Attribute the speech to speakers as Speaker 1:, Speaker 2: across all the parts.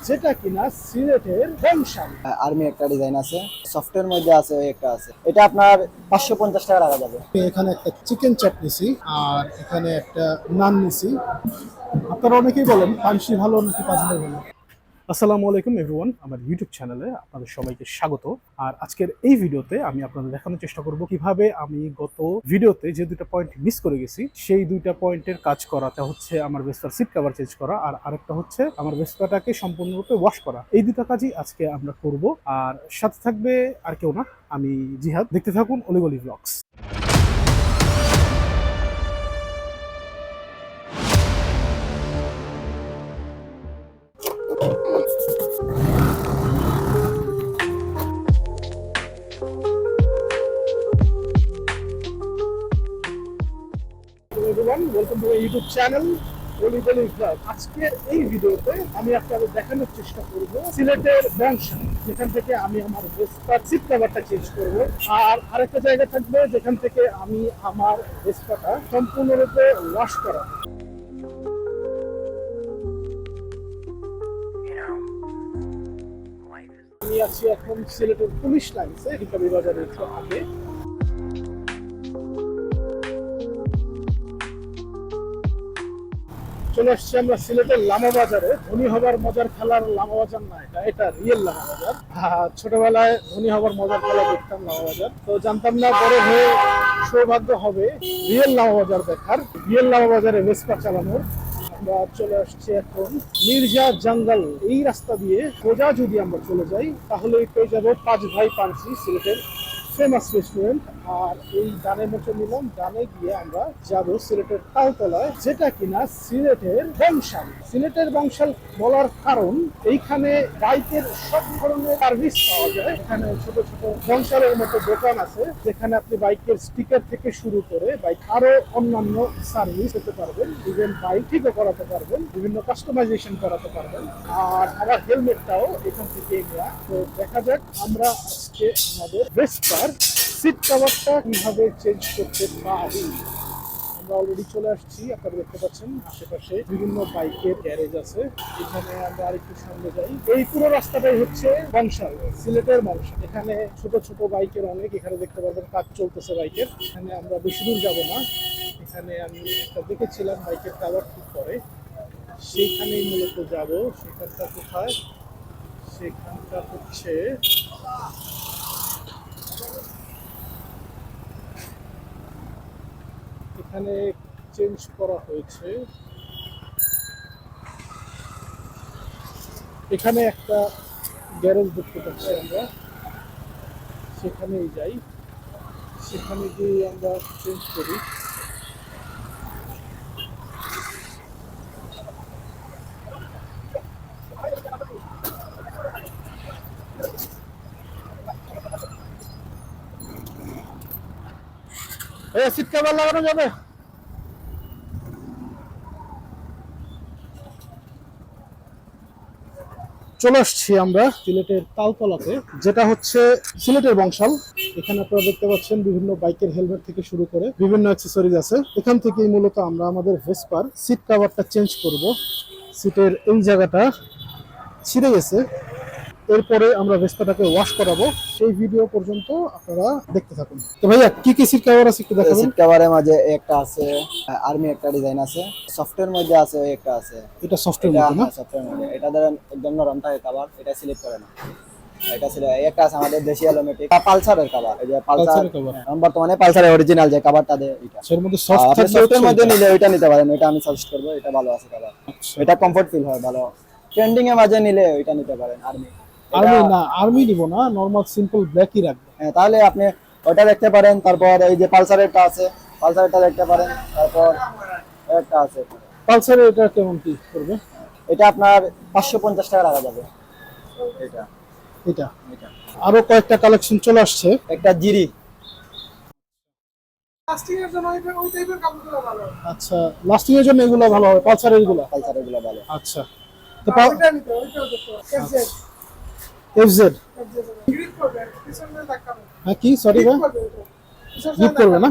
Speaker 1: যেটা কিনা সিলেটের বংশাল।
Speaker 2: আর্মি একটা ডিজাইন আছে, সফটের মধ্যে আছে, ওই একটা আছে। এটা আপনার 550 টাকা রাখা যাবে।
Speaker 1: এখানে একটা চিকেন চাপ নিছি আর এখানে একটা নান নিছি। আপনারা অনেকেই বলেন পানসি ভালো নাকি পাঁচমির ভালো। আসসালামু আলাইকুম এভরিওয়ান, আমার ইউটিউব চ্যানেলে আপনাদের সবাইকে স্বাগত। আর আজকের এই ভিডিওতে আমি আপনাদের দেখানোর চেষ্টা করব কিভাবে আমি গত ভিডিওতে যে দুইটা পয়েন্ট মিস করে গেছি সেই দুইটা পয়েন্টের কাজ করাটা হচ্ছে আমার ভেসপার সিট কভার চেঞ্জ করা, আর আরেকটা হচ্ছে আমার ভেসপাটাকে সম্পূর্ণরূপে ওয়াশ করা। এই দুটো কাজই আজকে আমরা করব। আর সাথে থাকবে আর কেউ না, আমি জিহাদ। দেখতে থাকুন Oligoli blogs. Welcome to my YouTube channel Oligoli blog. আজকের এই ভিডিওতে আমি আপনাদের দেখানোর চেষ্টা করব সিলেটের বংশাল, যেখান থেকে আমি আমার ভেসপার সিট কভারটা চেঞ্জ করব। আর আরেকটা জায়গা থাকবে যেখান থেকে আমি আমার ভেসপাটা সম্পূর্ণরূপে ওয়াশ করা। আমি আছি এখন সিলেটের পুলিশ লাইনসে, রিকাবি বাজারের একটু আগে। চলে আসছি আমরা সিলেটের লামা বাজারে। ধনী হবার মজার খেলার লামা বাজার না, এটা রিয়েল লামা বাজার। ছোটবেলায় ধনী হবার মজার খেলা দেখতাম লামা বাজার, তো জানতাম না বড় হয়ে সৌভাগ্য হবে রিয়েল লামা বাজার দেখার, রিয়েল লামা বাজারে ভেসপা চালানোর। আমরা চলে আসছি এখন মির্জা জঙ্গল। এই রাস্তা দিয়ে সোজা যদি আমরা চলে যাই তাহলে পেয়ে যাবো পাঁচ ভাই পানসি, সিলেটের ফেমাস রেস্টুরেন্ট। আর এই ডানের মতো নিলাম, ডানে গিয়ে আমরা যাব সিলেটের তালতলায়, যেটা কিনা সিলেটের বংশাল। সিলেটের বংশাল বলার কারণ এইখানে বাইকের সব ধরনের সার্ভিস পাওয়া যায়। এখানে ছোট ছোট বংশালের মতো দোকান আছে যেখানে আপনি বাইকের স্টিকার থেকে শুরু করে বাইক আরো অন্যান্য সার্ভিস পেতে পারবেন। ইভেন বাইক ঠিকও করাতে পারবেন, বিভিন্ন কাস্টমাইজেশন করাতে পারবেন। আর আমার হেলমেটটাও এখান থেকে নেওয়া। তো দেখা যাক আমরা আজকে আমাদের ভেসপার সিট কভারটা কিভাবে চেঞ্জ করতে পারি। আমরা অলরেডি চলে আসছি, আপনারা দেখতে পাচ্ছেন আশেপাশে বিভিন্ন বাইকের গ্যারেজ আছে। এখানে আমরা আরেকটু সামনে যাই। এই পুরো রাস্তাটাই হচ্ছে বংশাল, সিলেটের বংশাল। এখানে ছোট ছোট বাইকের অনেক, এখানে দেখতে পারবেন কাজ চলতেছে বাইকের। এখানে আমরা বেশি দূর যাবো না। এখানে আমি একটা দেখেছিলাম বাইকের কভার ঠিক করে, সেইখানেই মূলত যাব। সেখানটা কোথায়? সেখানটা হচ্ছে এখানে চেঞ্জ করা হয়েছে। এখানে একটা গ্যারেজ দেখতে পাচ্ছি আমরা, সেখানেই যাই। সেখানে গিয়ে আমরা চেঞ্জ করি। সিট কভার লাগানো যাবে? চলে আসছি আমরা সিলেটের তালতলাতে, যেটা হচ্ছে সিলেটের বংশাল। এখানে আপনারা দেখতে পাচ্ছেন বিভিন্ন বাইকের হেলমেট থেকে শুরু করে বিভিন্ন অ্যাক্সেসরিজ আছে। এখান থেকেই মূলত আমরা আমাদের ভেসপার সিট কভারটা চেঞ্জ করব। সিটের এই জায়গাটা ছিঁড়ে গেছে, এরপরে আমরা ভেসপাটাকে ওয়াশ করাবো। সেই ভিডিও পর্যন্ত আপনারা দেখতে থাকুন। তো ভাইয়া কি কি সিট কভার আছে একটু দেখাবেন?
Speaker 2: সিট কভারের মাঝে একটা আছে, আর্মি একটা ডিজাইন আছে, সফটের মধ্যে আছে, ওই একটা আছে।
Speaker 1: এটা সফটওয়্যার মধ্যে না?
Speaker 2: সফটের মধ্যে। এটা ধরেন একদম নরম থাকে কভার, এটা সিলেক্ট করে না। এটা ছিল একটা আছে আমাদের দেশি অ্যালোমেটিক পালসারের কভার। এই যে পালসার
Speaker 1: কভার
Speaker 2: বর্তমানে পালসারের অরিজিনাল যে কভারটা দেয় এটা।
Speaker 1: এর মধ্যে সফট
Speaker 2: আপনি
Speaker 1: থাকবে,
Speaker 2: সফটের মধ্যে নিলে ওইটা নিতে পারেন, ওইটা আমি সাজেস্ট করব। এটা ভালো আছে কভার,
Speaker 1: আচ্ছা।
Speaker 2: এটা কমফোর্ট ফিল হয় ভালো। ট্রেন্ডিং এর মাঝে নিলে ওইটা নিতে পারেন আর্মি।
Speaker 1: আর্মি না, আর্মি নিব না, নরমাল সিম্পল ব্ল্যাকই রাখবো।
Speaker 2: হ্যাঁ, তাহলে আপনি ওটা দেখতে পারেন। তারপর এই যে পালসারেরটা আছে, পালসারেরটা দেখতে পারেন। তারপর একটা আছে
Speaker 1: পালসারে, এটা কেমন কি করবে?
Speaker 2: এটা আপনার 550 টাকা রাখা যাবে। এটা
Speaker 1: এটা
Speaker 2: এটা
Speaker 1: আরো কয়েকটা কালেকশন চলে আসছে।
Speaker 2: একটা জিরি।
Speaker 1: আচ্ছা, লাস্টিং এর জন্য এগুলো ভালো হবে, পালসারের এগুলো।
Speaker 2: পালসারের গুলো ভালো।
Speaker 1: আচ্ছা, তো এফজেড হ্যাঁ, কি সরি ভাই, গিফট করবে না?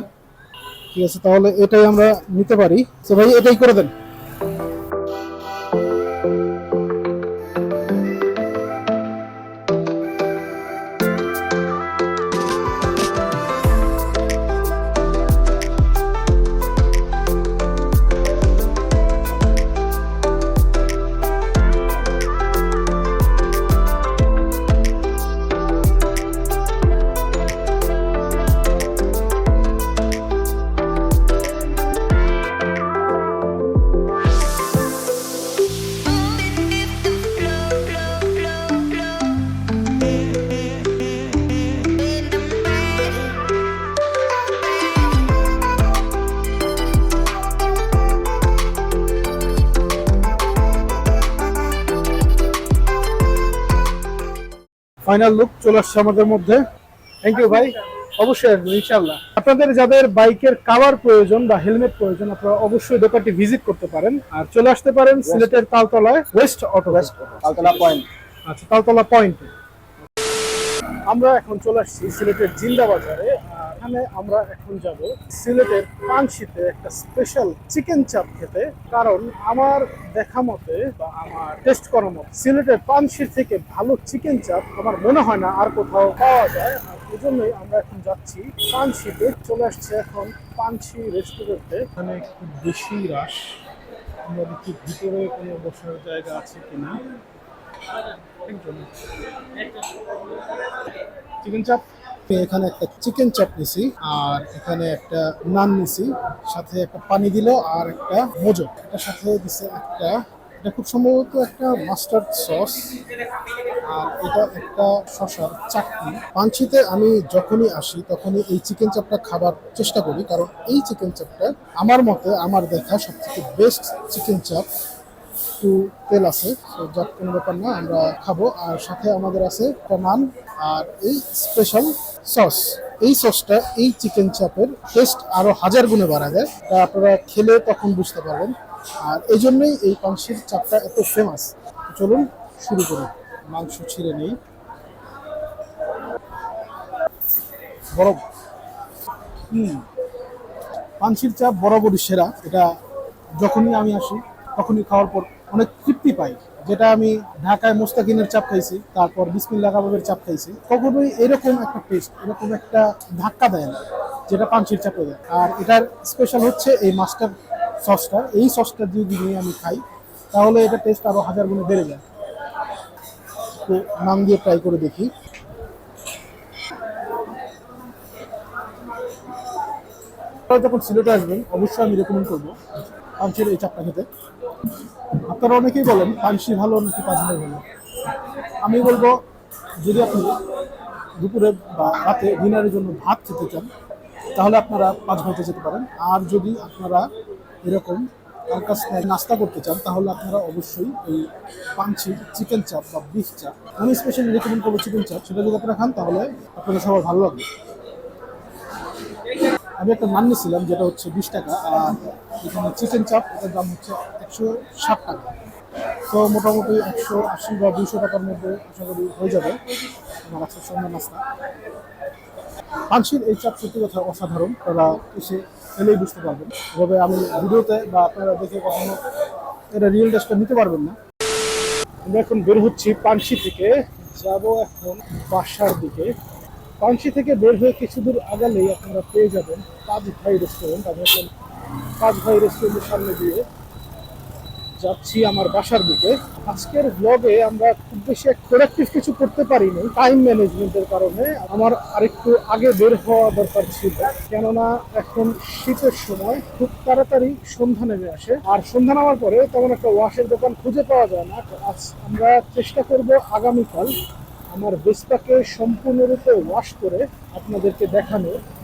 Speaker 1: ঠিক আছে, তাহলে এটাই আমরা নিতে পারি। তো ভাই এটাই করে দেন। ফাইনাল লুক চলে আসছে আমাদের মধ্যে। থ্যাংক ইউ ভাই, অবশ্যই আসবেন ইনশাআল্লাহ। আপনাদের যাদের বাইকের কাভার প্রয়োজন বা হেলমেট প্রয়োজন, আপনারা অবশ্যই দোকানটি ভিজিট করতে পারেন আর চলে আসতে পারেন সিলেটের তালতলায় ওয়েস্ট অটো।
Speaker 2: তালতলা পয়েন্ট।
Speaker 1: আচ্ছা, তালতলা পয়েন্ট। আমরা এখন চলে আসছি সিলেটের জিন্দা বাজারে। এখানে আমরা এখন যাব সিলেটের পানশিতে একটা স্পেশাল চিকেন চাপ খেতে। কারণ আমার দেখা মতে বা আমার টেস্ট করার মতে সিলেটের পানশির থেকে ভালো চিকেন চাপ আমার মনে হয় না আর কোথাও পাওয়া যায়। আর এই জন্যই আমরা এখন যাচ্ছি পানশিতে। চলে আসছে এখন পানশি রেস্টুরেন্টে। এখানে একটু বেশি রাশ। আমরা দেখি ভিতরে কোনো বসার জায়গা আছে কিনা। চিকেন চাপ, এখানে একটা চিকেন চাপ নিছি আর এখানে একটা নান নিছি, সাথে একটা পানি দিল আর একটা মোজো। এটার সাথে দিছে একটা, এটা খুব সম্ভবত একটা মাস্টার্ড সস, আর এটা একটা শসার চাটনি। পানশিতে আমি যখনই আসি তখনই এই চিকেন চাপটা খাবার চেষ্টা করি, কারণ এই চিকেন চাপটা আমার মতে আমার দেখা সবথেকে বেস্ট চিকেন চাপ। একটু তেল আছে, তো যাক কোনো ব্যাপার না, আমরা খাবো। আর সাথে আমাদের আছে একটা নান আর এই স্পেশাল সস। এই সসটা এই চিকেন চাপের টেস্ট আরো 1000 গুণে বাড়া যায়, তা আপনারা খেলে তখন বুঝতে পারবেন। আর এই জন্যই এই পানশির চাপটা এত ফেমাস। চলুন শুরু করি। মাংস ছিঁড়ে নেই। বরফ। পানশির চাপ বরাবরই সেরা। এটা যখনই আমি আসি তখনই খাওয়ার পর অনেক তৃপ্তি পাই। যেটা আমি ঢাকায় মোস্তাকিনের চাপ খাইছি, তারপর বিসমিল্লাহ কাবাবের চাপ খাইছি, কখনোই এরকম একটা টেস্ট, এরকম একটা ধাক্কা দেয় না যেটা পানশির চাপে দেয়। আর এটার স্পেশাল হচ্ছে এই মাস্টার সসটা। এই সসটা যদি নিয়ে আমি খাই তাহলে এটা টেস্ট আরো 1000 গুণে বেড়ে যায়। তো নাম দিয়ে ট্রাই করে দেখি। আপনারা যখন সিলেটে আসবেন অবশ্যই আমি রেকমেন্ড করবো পানশির এই চাপটা খেতে। আপনারা অনেকেই বলেন পানশি ভালো নাকি পাঁচভাই ভালো। আমি বলবো যদি আপনি দুপুরে বা রাতে ডিনারের জন্য ভাত খেতে চান তাহলে আপনারা পাঁচভাইতে যেতে পারেন। আর যদি আপনারা এরকম হালকা নাস্তা করতে চান তাহলে আপনারা অবশ্যই এই পানশির চিকেন চাপ বা বিফ চাপ, আমি স্পেশালি রেকমেন্ড করবো চিকেন চাপ, সেটা যদি আপনারা খান তাহলে আপনাদের সবার ভালো লাগবে। আমি একটা নান নিয়েছিলাম যেটা হচ্ছে 20 টাকা, আর এখানে চিকেন চাপ এটার দাম হচ্ছে 160 টাকা। তো মোটামুটি 180 বা 200 টাকার মধ্যে আশা করি হয়ে যাবে আমার আজকের সন্ধ্যা নাস্তা। পানশির এই চাপ সত্যি কথা অসাধারণ, তারা এসে খেলেই বুঝতে পারবেন। তবে আমি ভিডিওতে বা আপনারা দেখে কখনো এটা রিয়েল টেস্টটা নিতে পারবেন না। আমরা এখন বের হচ্ছি পানশি থেকে, যাব এখন বাসার দিকে। পানশি থেকে বের হয়ে কিছু দূর আগালেই আপনারা পেয়ে যাবেন পাঁচ ভাই রেস্টুরেন্ট। আমি এখন পাঁচ ভাই রেস্টুরেন্টের সামনে দিয়ে যাচ্ছি আমার বাসার দিকে। আজকের ব্লগে আমরা খুব বেশি প্রোডাক্টিভ কিছু করতে পারিনি টাইম ম্যানেজমেন্টের কারণে। আমার আরেকটু আগে বের হওয়া দরকার ছিল, কেননা এখন শীতের সময় খুব তাড়াতাড়ি সন্ধ্যা নেমে আসে, আর সন্ধ্যা নামার পরে তেমন একটা ওয়াশের দোকান খুঁজে পাওয়া যায় না। তো আজ আমরা চেষ্টা করব আগামীকাল আমার ভেস্পাকে সম্পূর্ণরূপে ওয়াশ করে আপনাদেরকে দেখানো